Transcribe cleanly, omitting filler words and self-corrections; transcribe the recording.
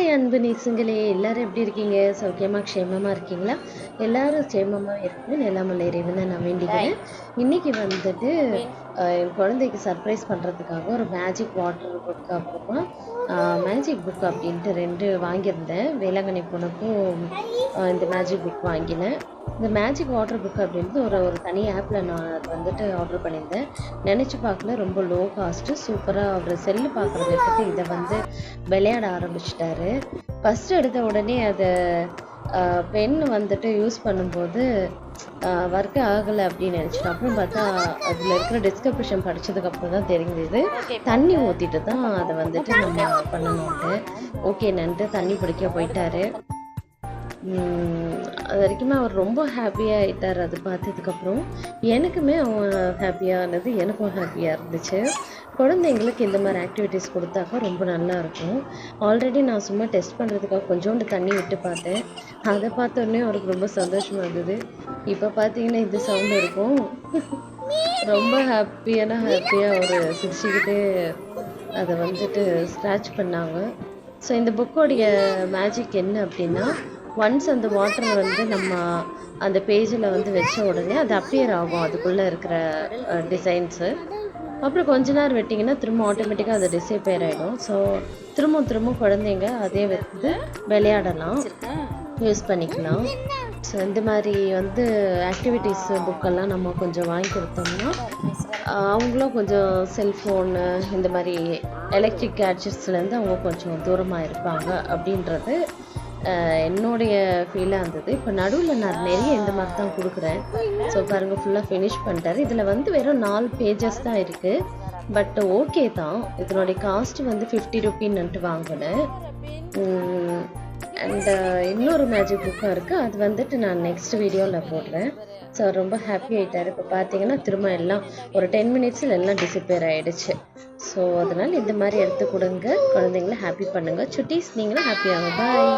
Hi அன்பு நேசங்களே, எல்லாரும் எப்படி இருக்கீங்க? சௌக்கியமா க்ஷேமமா இருக்கீங்களா? எல்லாரும் க்ஷேமமா இருக்கணும்னு எல்லாம் வல்ல இறைவனை நான் வேண்டிக்கிறேன். இன்னைக்கு வந்துட்டு என் குழந்தைக்கு சர்ப்ரைஸ் பண்ணுறதுக்காக ஒரு மேஜிக் வாட்டர் புக் அப்புறமா மேஜிக் புக் அப்படின்ட்டு 2 வாங்கியிருந்தேன். வேளாங்கண்ணி பொண்ணுக்கும் இந்த மேஜிக் புக் வாங்கினேன். இந்த மேஜிக் வாட்டர் புக் அப்படின்றது ஒரு ஒரு தனி ஆப்பில் நான் அது வந்துட்டு ஆர்டர் பண்ணியிருந்தேன். நினச்சி பார்க்கல, ரொம்ப லோ காஸ்ட்டு, சூப்பராக அவர் செல்லு பார்க்குறத விட்டுட்டு இதை வந்து விளையாட ஆரம்பிச்சிட்டாரு. ஃபஸ்ட்டு எடுத்த உடனே அதை பென் வந்துட்டு யூஸ் பண்ணும்போது ஒர்க் ஆகலை அப்படின்னு நினச்சிட்டேன். அப்புறம் பார்த்தா அதில் இருக்கிற டிஸ்கிரிப்ஷன் படித்ததுக்கப்புறம் தான் தெரிஞ்சது தண்ணி ஊற்றிட்டு தான் அதை வந்துட்டு நம்ம பண்ணணுன்ட்டு. ஓகே நன்ட்டு தண்ணி பிடிக்க போயிட்டாரு. அது வரைக்குமே அவர் ரொம்ப ஹாப்பியாக ஆகிட்டார். அது பார்த்ததுக்கப்புறம் எனக்குமே அவன் ஹாப்பியானது, எனக்கும் ஹாப்பியாக இருந்துச்சு. குழந்தைங்களுக்கு இந்த மாதிரி ஆக்டிவிட்டீஸ் கொடுத்தாக்கா ரொம்ப நல்லாயிருக்கும். ஆல்ரெடி நான் சும்மா டெஸ்ட் பண்ணுறதுக்காக கொஞ்சோண்டு தண்ணி விட்டு பார்த்தேன். அதை பார்த்தோன்னே அவருக்கு ரொம்ப சந்தோஷமாக இருந்தது. இப்போ பார்த்தீங்கன்னா இந்த சவுண்டு இருக்கும். ரொம்ப ஹாப்பியாக அவர் சிரிச்சுக்கிட்டே அதை வந்துட்டு ஸ்க்ராட்ச் பண்ணாங்க. ஸோ இந்த புக்கோடைய மேஜிக் என்ன அப்படின்னா, ஒன்ஸ் அந்த வாட்டர் வந்து நம்ம அந்த பேஜில் வந்து வச்ச உடனே அது அப்பியர் ஆகும், அதுக்குள்ளே இருக்கிற டிசைன்ஸு. அப்புறம் கொஞ்ச நேரம் விட்டிங்கன்னா திரும்ப ஆட்டோமேட்டிக்காக அது டிஸப்பியர் ஆகிடும். ஸோ திரும்ப குழந்தைங்க அதே வந்து விளையாடலாம், யூஸ் பண்ணிக்கலாம். ஸோ இந்த மாதிரி வந்து ஆக்டிவிட்டீஸ் புக்கெல்லாம் நம்ம கொஞ்சம் வாங்கி கொடுத்தோம்னா அவங்களும் கொஞ்சம் செல்ஃபோனு இந்த மாதிரி எலக்ட்ரிக் கேட்ஜெட்ஸ்லேருந்து அவங்க கொஞ்சம் தூரமாக இருப்பாங்க அப்படின்றது என்னுடைய ஃபீலாக இருந்தது. இப்போ நடுவில் நான் நிறைய இந்த மாதிரி தான் கொடுக்குறேன். ஸோ பாருங்கள், ஃபுல்லாக ஃபினிஷ் பண்ணிட்டாரு. இதில் வந்து வெறும் 4 பேஜஸ் தான் இருக்குது. பட் ஓகே தான். இதனுடைய காஸ்ட் வந்து 50 ரூபீன்னுட்டு வாங்கினேன். அண்டு இன்னொரு மேஜிக் புக்கும் இருக்குது, அது வந்துட்டு நான் நெக்ஸ்ட் வீடியோவில் போடுறேன். ஸோ ரொம்ப ஹாப்பி ஆகிட்டார். இப்போ பார்த்தீங்கன்னா திரும்ப எல்லாம் ஒரு 10 மினிட்ஸில் எல்லாம் டிஸப்பியர் ஆகிடுச்சு. ஸோ அதனால் இந்த மாதிரி எடுத்து கொடுங்க, குழந்தைங்கள ஹாப்பி பண்ணுங்கள். சுட்டீஸ் நீங்களும் ஹாப்பியாகும். பாய்.